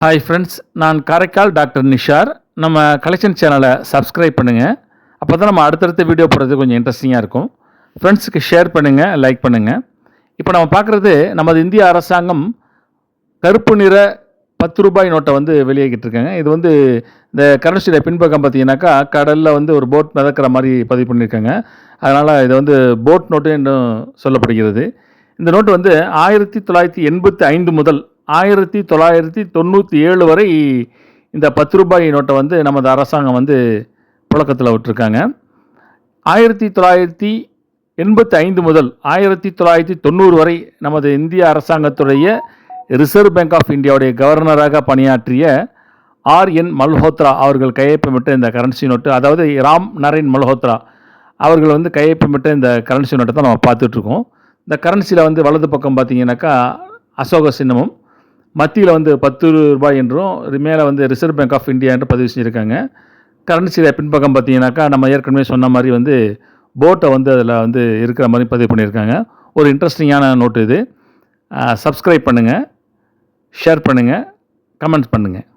Hi friends, நான் Karaikal doctor Nishar. நம்ம collection சேனலை சப்ஸ்கிரைப் பண்ணுங்கள். அப்போ தான் நம்ம அடுத்தடுத்த வீடியோ போடுறது கொஞ்சம் இன்ட்ரெஸ்டிங்காக இருக்கும். ஃப்ரெண்ட்ஸுக்கு ஷேர் பண்ணுங்கள், லைக் பண்ணுங்கள். இப்போ நம்ம பார்க்குறது நமது இந்திய அரசாங்கம் கருப்பு நிற 10 ரூபாய் நோட்டை வந்து வெளியாகிட்டு இருக்காங்க. இது வந்து இந்த கரன்சியோட பின்பக்கம் பார்த்தீங்கன்னாக்கா கடலில் வந்து ஒரு போட் மிதக்கிற மாதிரி பதிவு பண்ணியிருக்காங்க. அதனால் இது வந்து போட் நோட்டு என்றும் சொல்லப்படுகிறது. இந்த நோட்டு வந்து 1985 முதல் 1997 வரை இந்த 10 ரூபாய் நோட்டை வந்து நமது அரசாங்கம் வந்து புழக்கத்தில் விட்டுருக்காங்க. 1985 முதல் 1990 வரை நமது இந்திய அரசாங்கத்துடைய ரிசர்வ் பேங்க் ஆஃப் இந்தியாவுடைய கவர்னராக பணியாற்றிய ஆர்.என். மல்ஹோத்ரா அவர்கள் கையொப்பமிட்ட இந்த கரன்சி நோட்டு, அதாவது ராம் நரேன் மல்ஹோத்ரா அவர்கள் வந்து கையொப்பமிட்ட இந்த கரன்சி நோட்டை தான் நம்ம பார்த்துட்ருக்கோம். இந்த கரன்சியில் வந்து வலது பக்கம் பார்த்தீங்கன்னாக்கா அசோக சின்னமும், மத்தியில் வந்து 10 ரூபாய் என்றும், மேலே வந்து ரிசர்வ் பேங்க் ஆஃப் இந்தியா என்று பதிவு செஞ்சுருக்காங்க. கரன்சியில் பின்பக்கம் பார்த்தீங்கன்னாக்கா நம்ம ஏற்கனவே சொன்ன மாதிரி வந்து போட்டை வந்து அதில் வந்து இருக்கிற மாதிரி பதிவு பண்ணியிருக்காங்க. ஒரு இன்ட்ரெஸ்டிங்கான நோட்டு இது. சப்ஸ்கிரைப் பண்ணுங்கள், ஷேர் பண்ணுங்கள், கமெண்ட்ஸ் பண்ணுங்கள்.